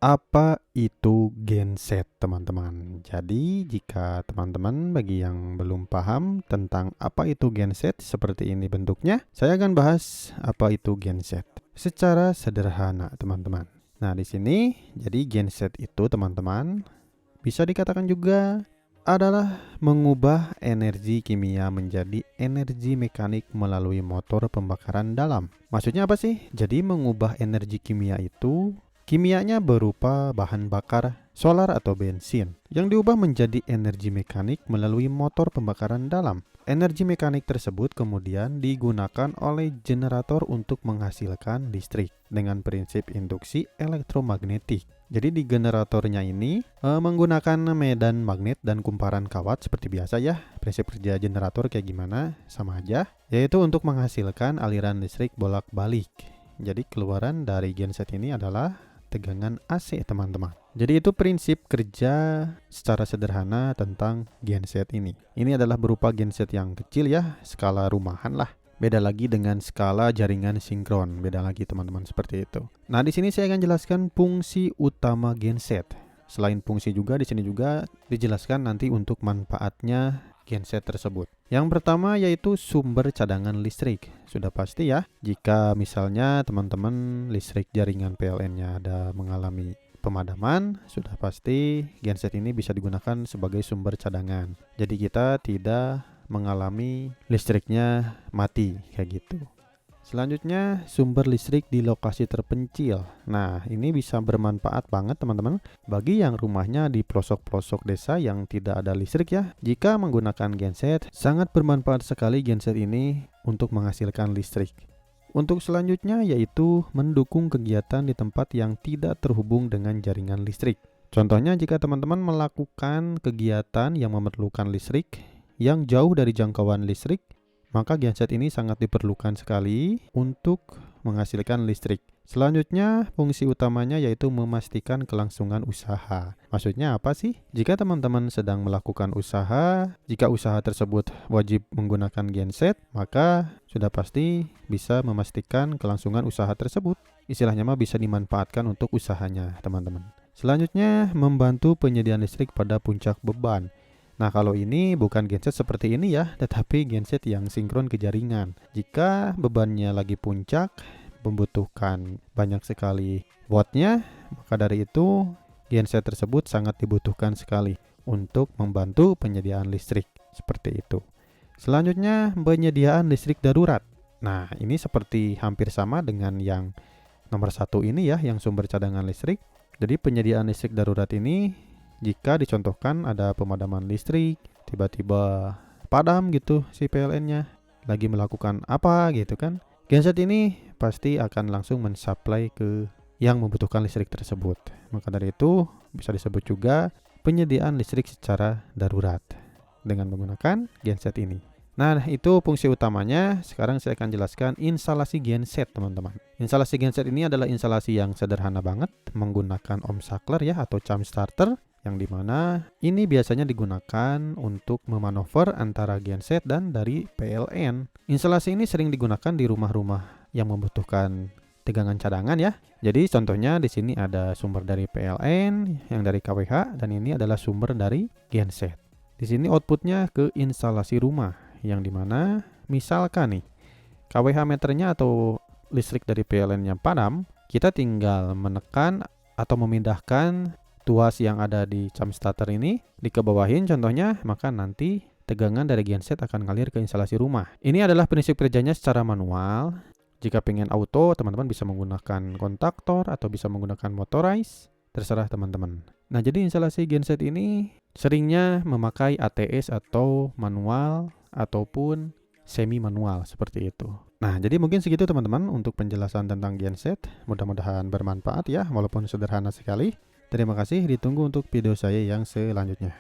Apa itu genset, teman-teman? Jadi, jika teman-teman bagi yang belum paham tentang apa itu genset, seperti ini bentuknya, saya akan bahas apa itu genset secara sederhana, teman-teman. Nah, di sini, jadi genset itu, teman-teman, bisa dikatakan juga adalah mengubah energi kimia menjadi energi mekanik melalui motor pembakaran dalam. Maksudnya apa sih? Jadi mengubah energi kimia itu, kimianya berupa bahan bakar solar atau bensin yang diubah menjadi energi mekanik melalui motor pembakaran dalam. Energi mekanik tersebut kemudian digunakan oleh generator untuk menghasilkan listrik dengan prinsip induksi elektromagnetik. Jadi di generatornya ini menggunakan medan magnet dan kumparan kawat seperti biasa ya. Prinsip kerja generator kayak gimana? Sama aja, yaitu untuk menghasilkan aliran listrik bolak-balik. Jadi keluaran dari genset ini adalah tegangan AC, teman-teman. Jadi itu prinsip kerja secara sederhana tentang genset ini. Ini adalah berupa genset yang kecil ya, skala rumahan lah. Beda lagi dengan skala jaringan sinkron, beda lagi teman-teman seperti itu. Nah, di sini saya akan jelaskan fungsi utama genset. Selain fungsi juga di sini juga dijelaskan nanti untuk manfaatnya genset tersebut. Yang pertama yaitu sumber cadangan listrik. Sudah pasti ya, jika misalnya teman-teman listrik jaringan PLN-nya ada mengalami pemadaman, sudah pasti genset ini bisa digunakan sebagai sumber cadangan. Jadi kita tidak mengalami listriknya mati kayak gitu. Selanjutnya, sumber listrik di lokasi terpencil. Nah, ini bisa bermanfaat banget teman-teman bagi yang rumahnya di pelosok-pelosok desa yang tidak ada listrik ya. Jika menggunakan genset, sangat bermanfaat sekali genset ini untuk menghasilkan listrik. Untuk selanjutnya yaitu mendukung kegiatan di tempat yang tidak terhubung dengan jaringan listrik. Contohnya jika teman-teman melakukan kegiatan yang memerlukan listrik yang jauh dari jangkauan listrik, maka genset ini sangat diperlukan sekali untuk menghasilkan listrik. Selanjutnya, fungsi utamanya yaitu memastikan kelangsungan usaha. Maksudnya apa sih? Jika teman-teman sedang melakukan usaha, jika usaha tersebut wajib menggunakan genset, maka sudah pasti bisa memastikan kelangsungan usaha tersebut. Istilahnya mah bisa dimanfaatkan untuk usahanya, teman-teman. Selanjutnya, membantu penyediaan listrik pada puncak beban. Nah, kalau ini bukan genset seperti ini ya, tetapi genset yang sinkron ke jaringan. Jika bebannya lagi puncak, membutuhkan banyak sekali wattnya, maka dari itu genset tersebut sangat dibutuhkan sekali untuk membantu penyediaan listrik. Seperti itu. Selanjutnya, penyediaan listrik darurat. Nah, ini seperti hampir sama dengan yang nomor satu ini ya, yang sumber cadangan listrik. Jadi penyediaan listrik darurat ini jika dicontohkan ada pemadaman listrik, tiba-tiba padam gitu si PLN-nya, lagi melakukan apa gitu kan, genset ini pasti akan langsung mensuplai ke yang membutuhkan listrik tersebut. Maka dari itu bisa disebut juga penyediaan listrik secara darurat dengan menggunakan genset ini. Nah, itu fungsi utamanya. Sekarang saya akan jelaskan instalasi genset, teman-teman. Instalasi genset ini adalah instalasi yang sederhana banget, menggunakan ohmsakler ya atau jump starter, yang dimana ini biasanya digunakan untuk memanover antara genset dan dari PLN. Instalasi ini sering digunakan di rumah-rumah yang membutuhkan tegangan cadangan ya. Jadi contohnya di sini ada sumber dari PLN yang dari KWH dan ini adalah sumber dari genset. Di sini outputnya ke instalasi rumah yang dimana misalkan nih KWH meternya atau listrik dari PLN-nya padam, kita tinggal menekan atau memindahkan tuas yang ada di jump starter ini dikebawahin contohnya, maka nanti tegangan dari genset akan ngalir ke instalasi rumah. Ini adalah prinsip kerjanya secara manual. Jika pengen auto, teman-teman bisa menggunakan kontaktor atau bisa menggunakan motorize, terserah teman-teman. Nah, jadi instalasi genset ini seringnya memakai ATS atau manual ataupun semi manual seperti itu. Nah, jadi mungkin segitu teman-teman untuk penjelasan tentang genset. Mudah-mudahan bermanfaat ya, walaupun sederhana sekali. Terima kasih, ditunggu untuk video saya yang selanjutnya.